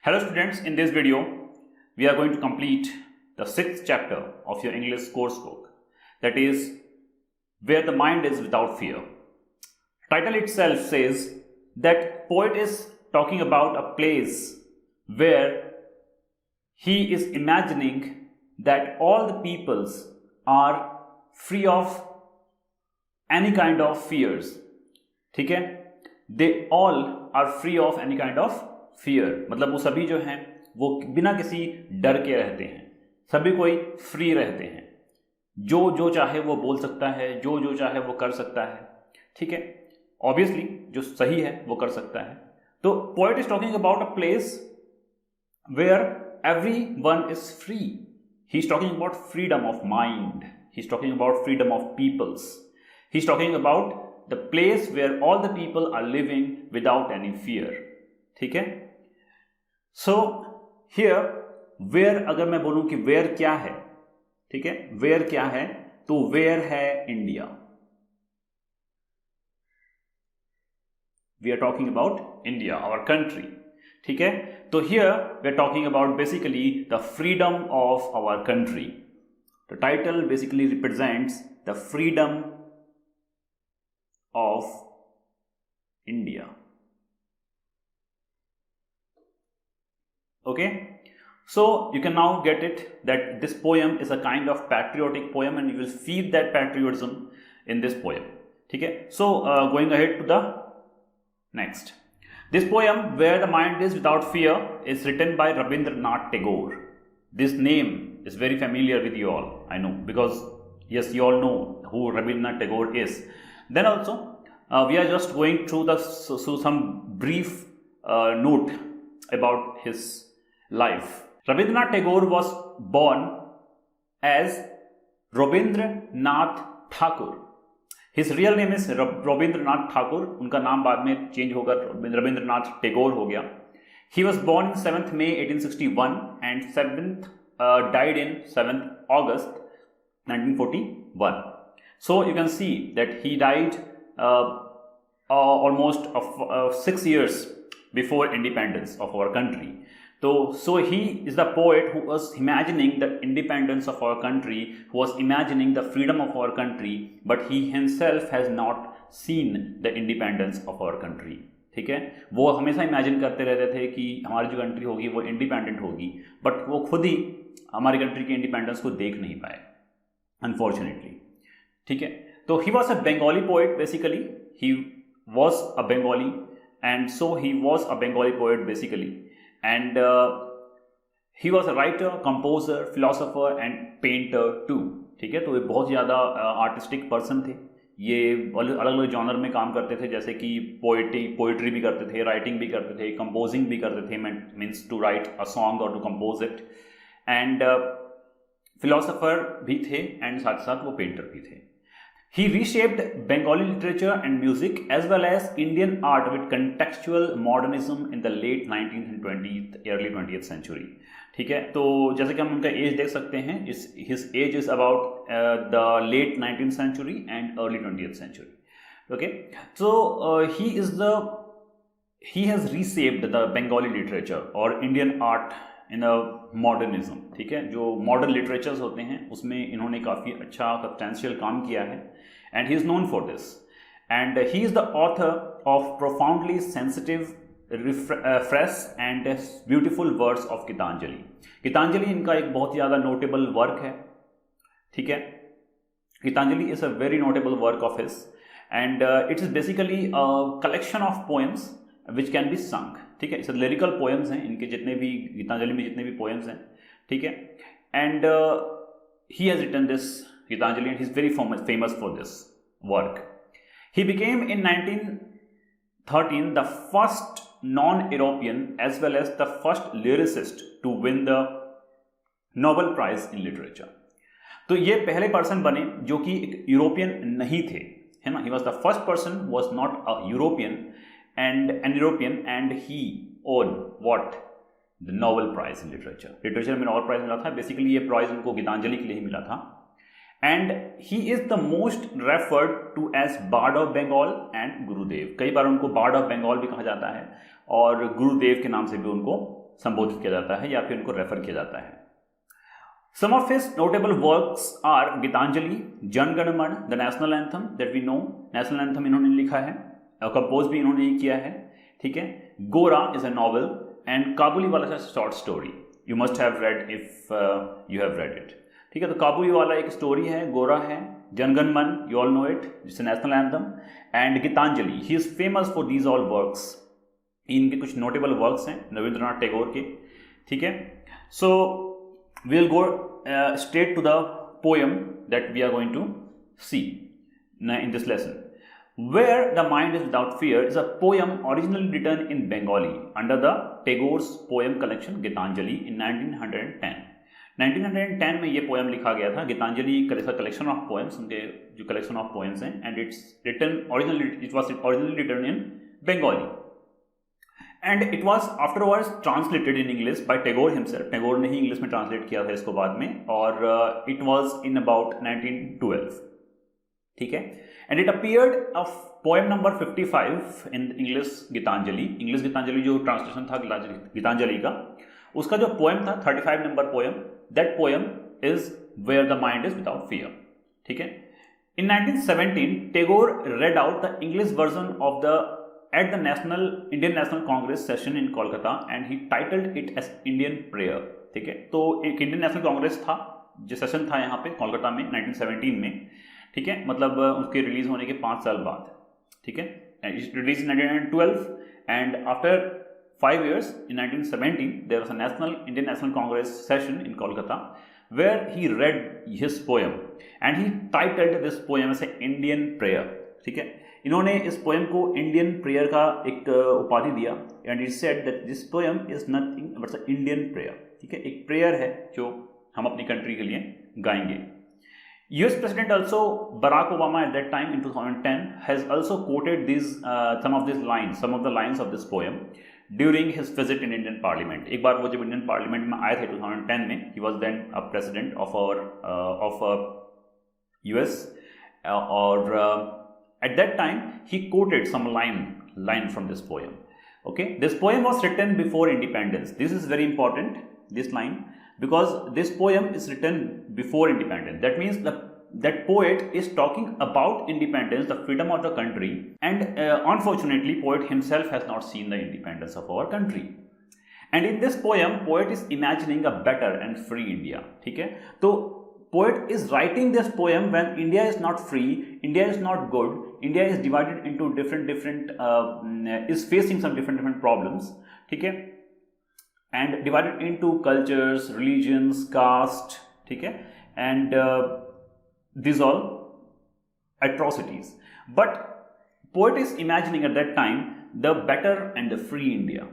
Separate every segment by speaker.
Speaker 1: Hello students, in this video we are going to complete the 6th chapter of your English course book, that is Where the Mind is Without Fear. Title itself says that poet is talking about a place where he is imagining that all the peoples are free of any kind of fears. ठीक है, they all are free of any kind of fear, मतलब वो सभी जो हैं वो बिना किसी डर के रहते हैं, सभी कोई फ्री रहते हैं, जो जो चाहे वो बोल सकता है, जो जो चाहे वो कर सकता है. ठीक है, ऑब्वियसली जो सही है वो कर सकता है. तो poet is talking about a place where everyone is free. He's talking about freedom of mind. He's talking about freedom of peoples. He's talking about the place where all the people are living without any fear. ठीक है. So here where अगर मैं बोलूं कि where क्या है, ठीक है, where क्या है, तो where है India. We are talking about India, our country. ठीक है, तो here we are talking about basically the freedom of our country. The title basically represents the freedom of India. Okay, so you can now get it that this poem is a kind of patriotic poem and you will feel that patriotism in this poem. ठीक है, so going ahead to the next. This poem, Where the Mind is Without Fear, is written by Rabindranath Tagore. This name is very familiar with you all, I know, because yes, you all know who Rabindranath Tagore is. Then also, we are just going through some brief note about his life. Rabindranath Tagore was born as Rabindranath Tagore. His real name is Rabindranath Tagore. उनका नाम बाद में change होकर रविंद्रनाथ टैगोर हो गया. He was born in 7th May 1861 and 7th died in 7th August 1941. So you can see that he died almost 6 years before independence of our country. So he is the poet who was imagining the independence of our country, who was imagining the freedom of our country, but he himself has not seen the independence of our country. ठीक है, वो हमेशा imagine करते रहते थे कि हमारी जो कंट्री होगी वो इंडिपेंडेंट होगी, बट वो खुद ही हमारी कंट्री के इंडिपेंडेंस को देख नहीं पाए, अनफॉर्चुनेटली. ठीक है, तो he was a Bengali poet basically. He was a Bengali and so he was a Bengali poet basically. And he was a writer, composer, philosopher and painter too. ठीक है, तो ये बहुत ज़्यादा आर्टिस्टिक पर्सन थे. ये अलग अलग जॉनर में काम करते थे, जैसे कि पोइट्री भी करते थे, राइटिंग भी करते थे, कंपोजिंग भी करते थे, means to write a song और to compose it, and philosopher भी थे एंड साथ साथ वो पेंटर भी थे. He reshaped Bengali literature and music as well as Indian art with contextual modernism in the late 19th and 20th, early 20th century. ठीक है, तो जैसे कि हम उनका एज देख सकते हैं, his age is about the late 19th century and early 20th century. Okay, so he has reshaped the Bengali literature or Indian art in a modernism. ठीक है, जो मॉडर्न लिटरेचर्स होते हैं उसमें इन्होंने काफ़ी अच्छा सब्सटेंशियल काम किया है, and he is known for this. And he is the author of profoundly sensitive, fresh and beautiful verse of Gitanjali. Gitanjali इनका एक बहुत ज़्यादा नोटेबल वर्क है. ठीक है, Gitanjali is a very notable work of his, and it is basically a collection of poems which can be sung. ठीक है, इस लिरिकल पोएम्स हैं इनके, जितने भी गीतांजलि में जितने भी पोएम्स हैं. ठीक है, and he has written this Gitanjali and he is very famous for this work. He became in 1913 the first non-European as well as the first lyricist to win the Nobel Prize in Literature. तो ये पहले person बने जो कि एक European नहीं थे, है ना. He was the first person was not a European and he won what? The Nobel Prize in Literature. Literature में नोबेल प्राइज मिला था. बेसिकली ये प्राइज उनको गीतांजलि के लिए ही मिला था. And he is the most referred to as bard of Bengal and Gurudev. कई बार उनको बार्ड ऑफ बंगाल भी कहा जाता है और गुरुदेव के नाम से भी उनको संबोधित किया जाता है या फिर उनको रेफर किया जाता है। Some of his notable works are Geetanjali, Jana Gana Mana, the national anthem that we know, national anthem इन्होंने लिखा है और कंपोज भी इन्होंने ही किया है, ठीक है। गोरा इज अ नॉवल एंड काबुली वाला short story, you must have read if you have read it, ठीक है। तो काबुली वाला एक स्टोरी है, गोरा है, Janagana Mana you all know it, it's a national anthem, and Gitanjali he is famous for these all works. इनके कुछ नोटेबल वर्क्स हैं रविंद्रनाथ टैगोर के, ठीक है। सो we'll go straight to the poem that we are going to see in this lesson. Where the Mind is Without Fear is a poem originally written in Bengali under the Tagore's poem collection Gitanjali in 1910. 1910 में ये poem लिखा गया था। Geetanjali collection of poems, उनके जो collection of poems हैं, and it was originally written in Bengali. And it was afterwards translated in English by Tagore himself. Tagore ने ही English में ट्रांसलेट किया था इसको बाद में, और it was in about 1912, ठीक है। And it appeared of poem number 55 in English Gitanjali. English Gitanjali जो ट्रांसलेशन था गीतांजलि का, उसका जो पोएम था 35 number poem, that poem is Where the Mind is Without Fear, ठीक है। In 1917, Tagore read out the English version of the at the Indian National Congress session in Kolkata and he titled it as Indian Prayer, ठीक है। तो एक Indian national Congress था, जो session था यहाँ पे कोलकाता में 1917 में, ठीक है, मतलब उसके रिलीज होने के 5 साल बाद, ठीक है। Release in 1912 and after 5 years in 1917 there was a Indian National Congress session in Kolkata where he read his poem and he titled this poem as an Indian Prayer, ठीक है। इन्होंने इस पोएम को इंडियन प्रेयर का एक उपाधि दिया, and it said that this poem is nothing but a Indian prayer, ठीक है। एक प्रेयर है जो हम अपनी कंट्री के लिए गाएंगे। US president also Barack Obama at that time in 2010 has also quoted this some of the lines of this poem during his visit in Indian parliament. एक बार वो जब इंडियन पार्लियामेंट में आए थे 2010 में, he was then a president of US, और at that time he quoted some line from this poem. Okay, this poem was written before independence. This is very important, this line, because this poem is written before independence. That means that poet is talking about independence, the freedom of the country, and unfortunately poet himself has not seen the independence of our country. And in this poem poet is imagining a better and free India, ठीक है। तो poet is writing this poem when India is not free, India is not good, India is divided into is facing some different problems, ठीक है, and divided into cultures, religions, caste, ठीक है, and these all atrocities. But poet is imagining at that time the better and the free India.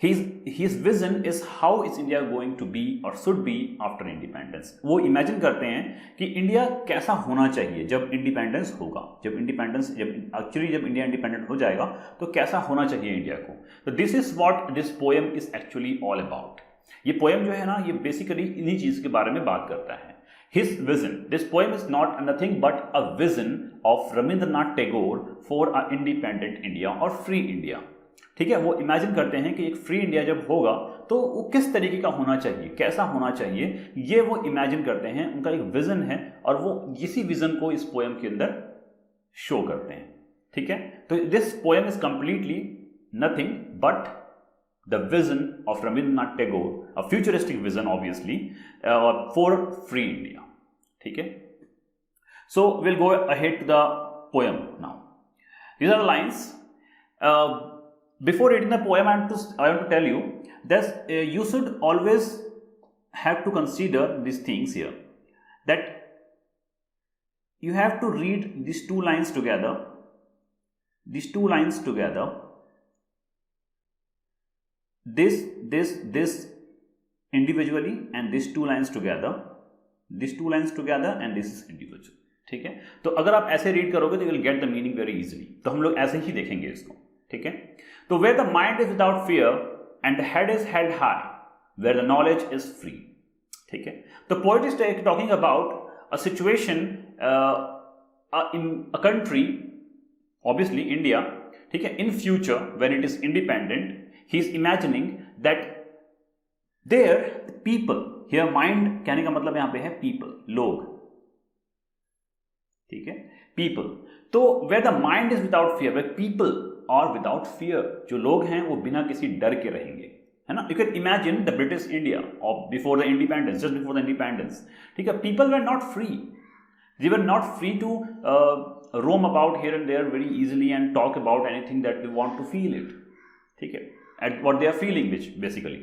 Speaker 1: His vision is how is India going to be or should be after independence. वो imagine करते हैं कि India कैसा होना चाहिए जब independence होगा, जब इंडिया इंडिपेंडेंट हो जाएगा तो कैसा होना चाहिए इंडिया को। तो this is what this poem is actually all about. ये पोएम जो है ना, ये बेसिकली इन्हीं चीज के बारे में बात करता है। His vision, this poem is not nothing but a vision of Rabindranath Tagore for a independent India or free India, ठीक है। वो इमेजिन करते हैं कि एक फ्री इंडिया जब होगा तो वो किस तरीके का होना चाहिए, कैसा होना चाहिए, ये वो इमेजिन करते हैं। उनका एक विजन है और वो इसी विजन को इस पोएम के अंदर शो करते हैं, ठीक है। तो this poem is completely nothing but the vision of Rabindranath Tagore, a futuristic vision obviously, for free India, ठीक है। So will go ahead to the poem now. These are the lines. Before reading the poem, I want to tell you that you should always have to consider these things here. That you have to read these two lines together. These two lines together. This individually, and these two lines together. These two lines together, and this is individual. ठीक है। तो अगर आप ऐसे read करोगे तो you will get the meaning very easily. तो हम लोग ऐसे ही देखेंगे इसको, ठीक है। तो where the mind is without fear and the head is held high, where the knowledge is free, ठीक है। तो poet is talking about a situation in a country, obviously India, ठीक है, in future when it is independent, he is imagining that there people, here mind कहने का मतलब यहां पे है पीपल, लोग, ठीक है, पीपल। तो where the mind is without fear, where people are without fear, जो लोग हैं वो बिना किसी डर के रहेंगे, है ना। You can imagine the British India of before the independence, just before the independence, ठीक है, people were not free, they were not free to roam about here and there very easily and talk about anything that they want to feel it, ठीक है, at what they are feeling, which basically.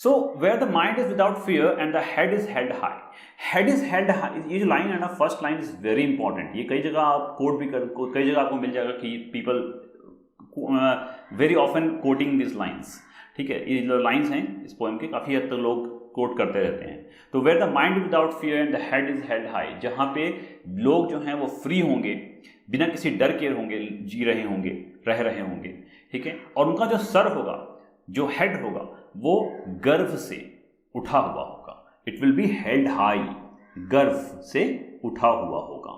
Speaker 1: So where the mind is without fear and the head is held high, head is held high, ये जो line है ना, first line is very important. ये कई जगह आप कोट भी कई जगह आपको मिल जाएगा कि people very often coating this lines, ठीक है, ये जो लाइन्स हैं इस पोएम के काफ़ी हद तक लोग कोट करते रहते हैं। तो where the mind without fear and the head is held high, जहाँ पे लोग जो हैं वो फ्री होंगे, बिना किसी डर के होंगे, जी रहे होंगे, रह रहे होंगे, ठीक है, और उनका जो सर होगा, जो हेड होगा, वो गर्व से उठा हुआ होगा। It will be held high, गर्व से उठा हुआ होगा,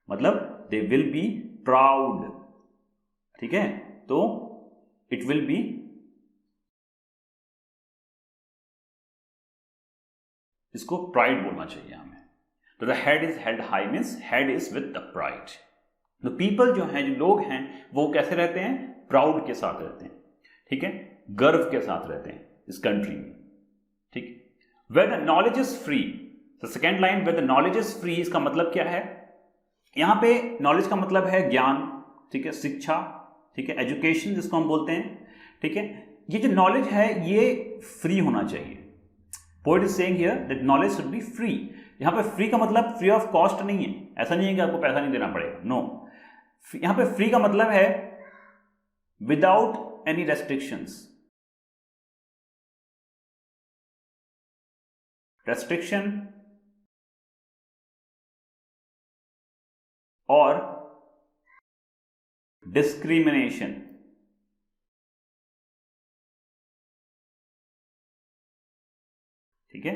Speaker 1: मतलब दे विल बी प्राउड, ठीक है, तो इट विल बी, इसको प्राइड बोलना चाहिए हमें। तो the head is held high means head is with the pride. तो पीपल जो हैं, जो लोग हैं, वो कैसे रहते हैं, प्राउड के साथ रहते हैं, ठीक है, गर्व के साथ रहते हैं इस कंट्री में, ठीक। Where the knowledge is free, the second line, where the knowledge is free, इसका मतलब क्या है, यहां पे नॉलेज का मतलब है ज्ञान, ठीक है, शिक्षा, ठीक है, एजुकेशन जिसको हम बोलते हैं, ठीक है। ये जो नॉलेज है ये फ्री होना चाहिए। Poet is saying here that knowledge should be free. यहां पे फ्री का मतलब फ्री ऑफ कॉस्ट नहीं है, ऐसा नहीं है कि आपको पैसा नहीं देना पड़ेगा, नो। यहां पे फ्री का मतलब है विदाउट एनी रेस्ट्रिक्शंस, रेस्ट्रिक्शन और डिस्क्रिमिनेशन, ठीक है।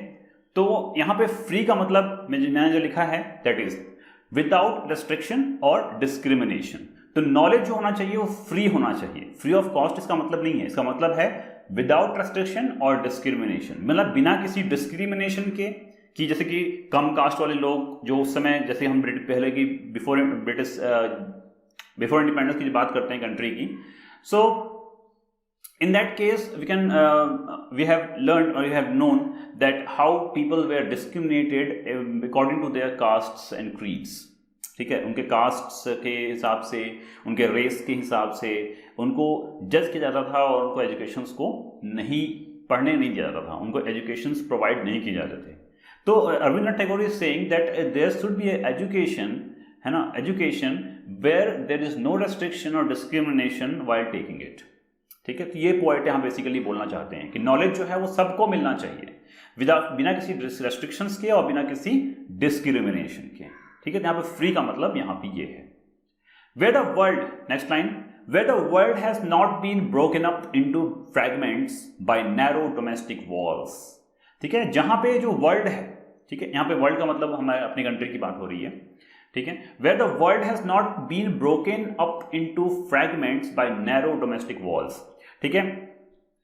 Speaker 1: तो यहां पे फ्री का मतलब मैंने जो लिखा है दैट इज विदाउट रेस्ट्रिक्शन और डिस्क्रिमिनेशन। तो नॉलेज जो होना चाहिए वो फ्री होना चाहिए, फ्री ऑफ कॉस्ट इसका मतलब नहीं है, इसका मतलब है विदाउट रेस्ट्रिक्शन और डिस्क्रिमिनेशन, मतलब बिना किसी डिस्क्रिमिनेशन के, कि जैसे कि कम कास्ट वाले लोग जो उस समय, जैसे हम पहले की बिफोर इंडिपेंडेंस की बात करते हैं कंट्री की, सो in that case we have learned or we have known that how people were discriminated according to their castes and creeds, ठीक है, उनके कास्ट्स के हिसाब से, उनके रेस के हिसाब से उनको जज किया जाता था और उनको एजुकेशंस को नहीं पढ़ने नहीं दिया जाता था, उनको एजुकेशंस प्रोवाइड नहीं किए जाते थे। तो Rabindranath Tagore is saying that there should be education, है ना, education where there is no restriction और डिस्क्रिमिनेशन व्हाइल टेकिंग इट, ठीक है। तो ये पॉइंट यहाँ बेसिकली बोलना चाहते हैं कि नॉलेज जो है वो सबको मिलना चाहिए बिना किसी रेस्ट्रिक्शंस के और बिना किसी डिस्क्रिमिनेशन के, ठीक है। यहाँ पे फ्री का मतलब यहाँ पे ये है। Where the world, next line, where the world has not been broken up into fragments by narrow domestic walls, ठीक है, जहां पे जो वर्ल्ड है, ठीक है, यहाँ पे वर्ल्ड का मतलब हमारे अपनी कंट्री की बात हो रही है, ठीक है। Where the world has not been broken up into fragments by narrow domestic walls, ठीक है।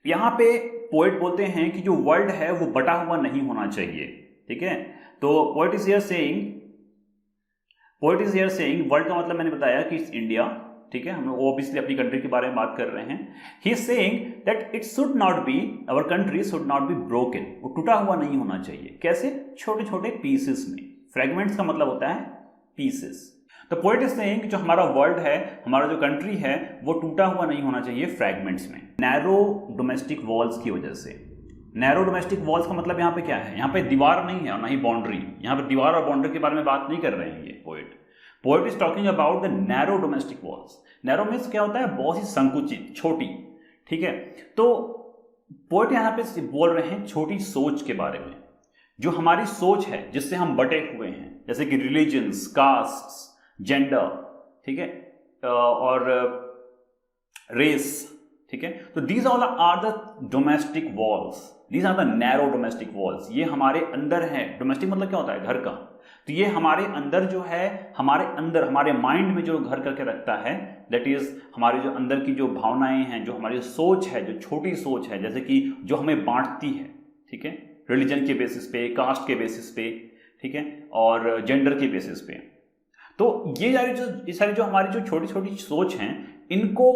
Speaker 1: यहां पे पोएट बोलते हैं कि जो वर्ल्ड है वो बटा हुआ नहीं होना चाहिए, ठीक है। तो poet is here saying world का मतलब मैंने बताया कि इंडिया, ठीक है, हम लोग ऑब्वियसली अपनी कंट्री के बारे में बात कर रहे हैं। He is saying that it should not be, our country should not be broken, वो टूटा हुआ नहीं होना चाहिए। कैसे? छोटे छोटे पीसेस में। फ्रैगमेंट्स का मतलब होता है पीसेस। तो पोएट इज सेइंग जो हमारा वर्ल्ड है, हमारा जो कंट्री है, वो टूटा हुआ नहीं होना चाहिए फ्रैगमेंट्स में, नैरो डोमेस्टिक वॉल्स की वजह से। नैरो डोमेस्टिक वॉल्स का मतलब यहाँ पे क्या है? यहाँ पे दीवार नहीं है और ना ही बाउंड्री। यहाँ पे दीवार और बाउंड्री के बारे में बात नहीं कर रहे हैं ये poet is talking about the narrow domestic walls. Narrow means क्या होता है? बहुत ही संकुचित, छोटी, ठीक है। तो पोएट यहाँ पे बोल रहे हैं छोटी सोच के बारे में, जो हमारी सोच है जिससे हम बटे हुए हैं, जैसे कि रिलीजन्स, कास्ट, जेंडर, ठीक है, और रेस, ठीक है। तो these all are the domestic walls, these are the narrow domestic walls. ये हमारे अंदर है। डोमेस्टिक मतलब क्या होता है? घर का, तो ये हमारे अंदर जो है, हमारे अंदर हमारे माइंड में जो घर करके रखता है, दैट इज हमारे जो अंदर की जो भावनाएं हैं, जो हमारी सोच है, जो छोटी सोच है, जैसे कि जो हमें बांटती है, ठीक है, रिलीजन के बेसिस पे, कास्ट के बेसिस पे, ठीक है, और जेंडर के बेसिस पे। तो ये सारी जो हमारी जो छोटी छोटी सोच हैं, इनको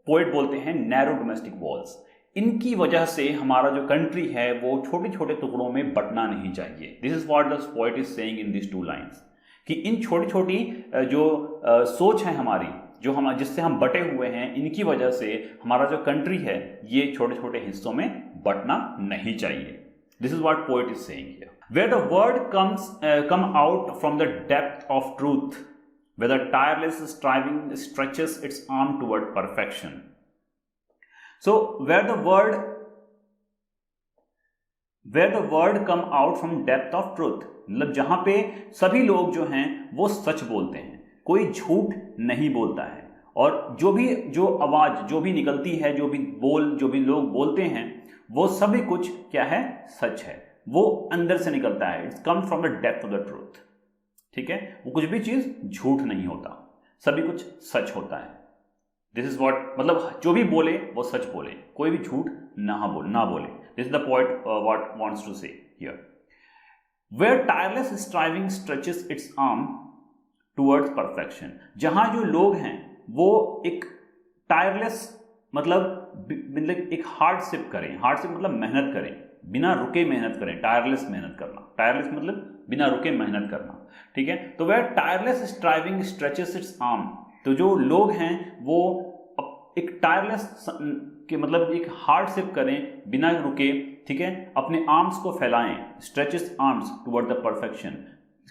Speaker 1: पोएट बोलते हैं नैरो डोमेस्टिक वॉल्स। इनकी वजह से हमारा जो कंट्री है वो छोटे छोटे टुकड़ों में बंटना नहीं चाहिए। This is what the poet is saying in this two lines, कि इन छोटी छोटी जो सोच है हमारी, जो हम जिससे हम बटे हुए हैं, इनकी वजह से हमारा जो कंट्री है ये छोटे छोटे हिस्सों में बंटना नहीं चाहिए। This is what poet is saying here. Where the word come out from the depth of truth, where the tireless striving stretches its arm toward perfection. So where the word come out from depth of truth, मतलब जहां पे सभी लोग जो हैं वो सच बोलते हैं, कोई झूठ नहीं बोलता है, और जो आवाज जो भी निकलती है, जो भी लोग बोलते हैं, वो सभी कुछ क्या है, सच है, वो अंदर से निकलता है। It's come from the depth of the truth, ठीक है, वो कुछ भी चीज झूठ नहीं होता, सभी कुछ सच होता है। दिस इज व्हाट, मतलब जो भी बोले वो सच बोले, कोई भी झूठ ना बोले। This is the point what wants to say here. Where tireless striving stretches its arm towards perfection, जहां जो लोग हैं वो एक टायरलेस मतलब एक हार्डशिप करें, हार्डशिप मतलब मेहनत करें, बिना रुके मेहनत करें, टायरलेस मेहनत करना, टायरलेस मतलब बिना रुके मेहनत करना, ठीक है। तो वह tireless striving stretches its arm, तो जो लोग हैं वो एक टायरलेस के मतलब एक हार्डशिप करें बिना रुके, ठीक है, अपने आर्म्स को फैलाएं, stretches arms toward the perfection,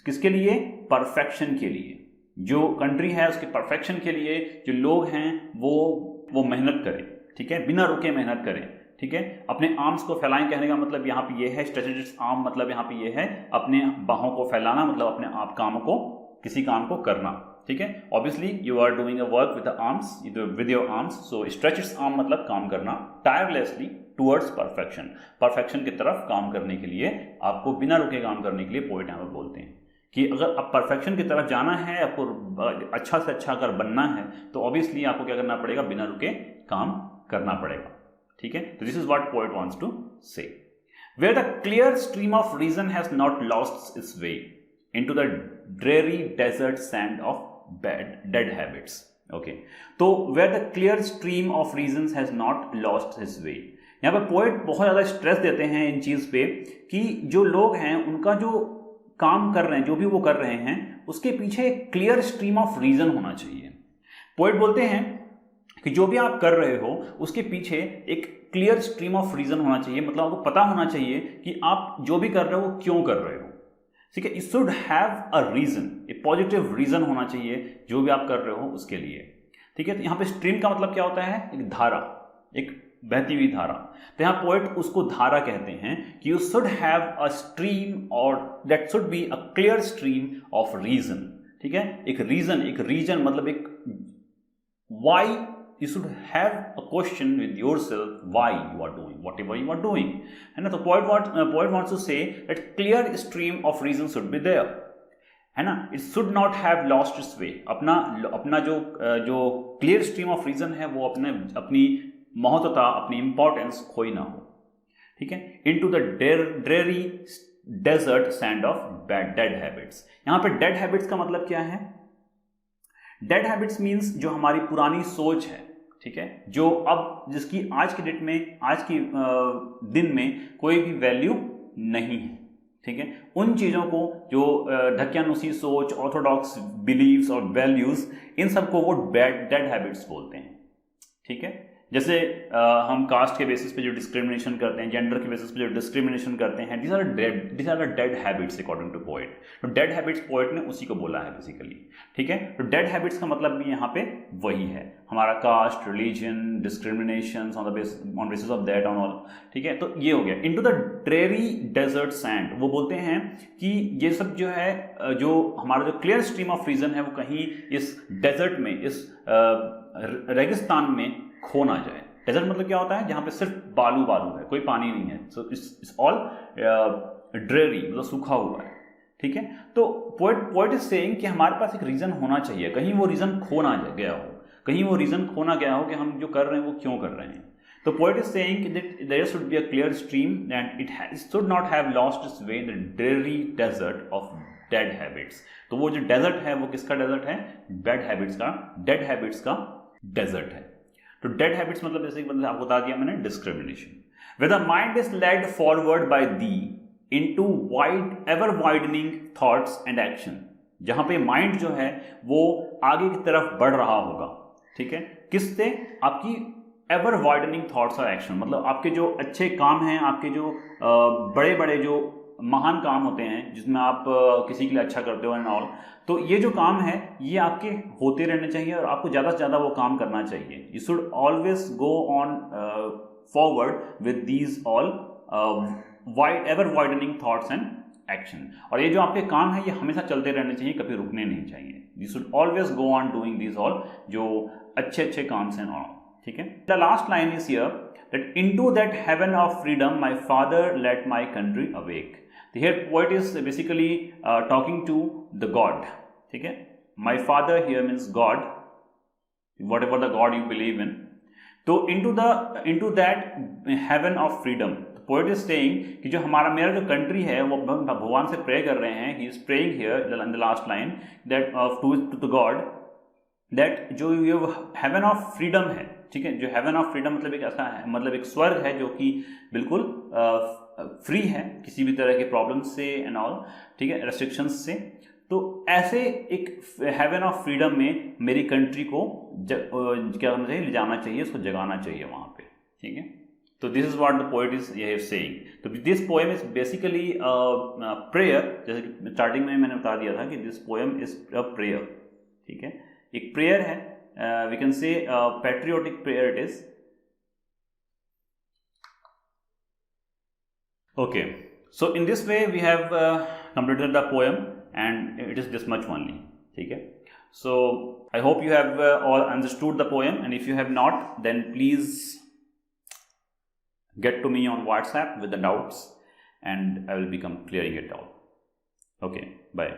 Speaker 1: किसके लिए, परफेक्शन के लिए, जो कंट्री है उसके परफेक्शन के लिए जो लोग हैं वो मेहनत करें, ठीक है, बिना रुके मेहनत करें, ठीक है, अपने आर्म्स को फैलाएं, कहने का मतलब यहाँ पे ये है, स्ट्रेचेस आर्म मतलब यहाँ पे ये है अपने बाहों को फैलाना, मतलब अपने आप कामों को, किसी काम को करना, ठीक है। Obviously you are doing a work with the arms, with your arms, so stretches arm मतलब काम करना, टायरलेसली टुवर्ड्स परफेक्शन, परफेक्शन की तरफ काम करने के लिए, आपको बिना रुके काम करने के लिए पोएट यहाँ पर बोलते हैं कि अगर आप परफेक्शन की तरफ जाना है, आपको अच्छा से अच्छा अगर बनना है, तो ऑब्वियसली आपको क्या करना पड़ेगा, बिना रुके काम करना पड़ेगा, ठीक है। तो this is what poet wants to say. Where the clear stream of reason has not lost its way into the dreary desert sand of dead habits, okay. तो where the clear stream of reason has not lost its way, यहाँ पे poet बहुत ज्यादा stress देते हैं इन चीज पे कि जो लोग हैं उनका जो काम कर रहे हैं, जो भी वो कर रहे हैं, उसके पीछे एक क्लियर स्ट्रीम ऑफ रीजन होना चाहिए। पोएट बोलते हैं कि जो भी आप कर रहे हो उसके पीछे एक क्लियर स्ट्रीम ऑफ रीजन होना चाहिए, मतलब आपको पता होना चाहिए कि आप जो भी कर रहे हो वो क्यों कर रहे हो, ठीक है। It should have a reason, a positive reason होना चाहिए जो भी आप कर रहे हो उसके लिए, ठीक है। तो यहाँ पे स्ट्रीम का मतलब क्या होता है, एक धारा, एक बहती हुई धारा। तो यहाँ पोएट उसको धारा कहते हैं कि you should have a stream, और that should be a clear stream of reason, ठीक है। एक रीजन मतलब एक why, you should have a question with yourself why you are doing whatever you are doing, है ना। तो poet wants to say that clear stream of reason should be there, है ना। it should not have lost its way, अपना जो clear stream of reason है वो अपनी महत्वता, अपनी इंपॉर्टेंस खोई ना हो, ठीक है। into the dreary desert sand of dead habits, यहाँ पे dead habits का मतलब क्या है, डेड हैबिट्स मीन्स जो हमारी पुरानी सोच है, ठीक है, जो अब जिसकी आज की डेट में, आज की दिन में कोई भी वैल्यू नहीं है, ठीक है। उन चीज़ों को जो ढकियानुसी सोच, ऑर्थोडॉक्स बिलीव्स और वैल्यूज, इन सबको वो डेड हैबिट्स बोलते हैं, ठीक है। जैसे हम कास्ट के बेसिस पे जो डिस्क्रिमिनेशन करते हैं, जेंडर के बेसिस पे जो डिस्क्रिमिनेशन करते हैं, this are dead habits according to poet. तो डेड हैबिट्स पोएट ने उसी को बोला है बेसिकली, ठीक है। तो डेड हैबिट्स का मतलब भी यहाँ पे वही है, हमारा caste, religion, discrimination on basis of that on all, ठीक है। तो ये हो गया। Into the dreary desert sand, वो बोलते हैं कि ये सब जो है, जो हमारा जो क्लियर स्ट्रीम ऑफ रीजन है वो कहीं इस डेजर्ट में, इस रेगिस्तान में खो ना जाए। डेजर्ट मतलब क्या होता है, जहां पे सिर्फ बालू है, कोई पानी नहीं है, सो इट्स ऑल ड्रेरी, मतलब सूखा हुआ है, ठीक है। तो पोएट इज सेइंग कि हमारे पास एक रीजन होना चाहिए, कहीं वो रीजन खो ना गया हो, कहीं वो रीजन खो ना गया हो कि हम जो कर रहे हैं वो क्यों कर रहे हैं। तो poet is saying that there should be a clear stream and it should not have lost its way in the dreary desert of dead habits. तो वो जो डेजर्ट है वो किसका डेजर्ट है? बैड हैबिट्स का, डेड हैबिट्स का desert है। तो डेड हैबिट्स मतलब जैसे कि आपको बता दिया मैंने, discrimination. Where the mind is led forward by thee into ever widening thoughts and action, जहां पे माइंड जो है वो आगे की तरफ बढ़ रहा होगा, ठीक है, किससे? आपकी एवर वाइडनिंग थॉट्स और एक्शन, मतलब आपके जो अच्छे काम हैं, आपके जो बड़े बड़े जो महान काम होते हैं जिसमें आप किसी के लिए अच्छा करते हो एंड ऑल, तो ये जो काम है ये आपके होते रहने चाहिए और आपको ज़्यादा से ज़्यादा वो काम करना चाहिए। You should always go on forward with these all ever widening thoughts and action. और ये जो आपके काम है ये हमेशा चलते रहने चाहिए, कभी रुकने नहीं चाहिए। You should always go on doing these all जो अच्छे अच्छे काम हैं ऑल, ठीक है। The last line is here that into that heaven of freedom my father let my country awake. Here poet is basically talking to the God, ठीक है। My father here means God, whatever the God you believe in. तो into that heaven of freedom, poet is saying कि जो मेरा जो country है वो भगवान से प्रे कर रहे हैं। He is praying here in the last line that to the God that जो ये heaven of freedom है, ठीक है। जो heaven of freedom मतलब एक ऐसा है, मतलब एक स्वर्ग है जो कि बिल्कुल फ्री है किसी भी तरह के प्रॉब्लम से एंड ऑल, ठीक है, रेस्ट्रिक्शंस से। तो ऐसे एक हेवन ऑफ फ्रीडम में मेरी कंट्री को क्या करना चाहिए? ले जाना चाहिए, उसको जगाना चाहिए वहाँ पे, ठीक है। तो this is what the poet is saying. तो this poem is basically prayer, जैसे कि स्टार्टिंग में मैंने बता दिया था कि this poem is a prayer, ठीक है, एक प्रेयर है। We can say patriotic prayer it is. Okay, so in this way we have completed the poem and it is this much only, ठीक है। So I hope you have all understood the poem, and if you have not then please get to me on WhatsApp with the doubts and I will become clearing it all. Okay, bye.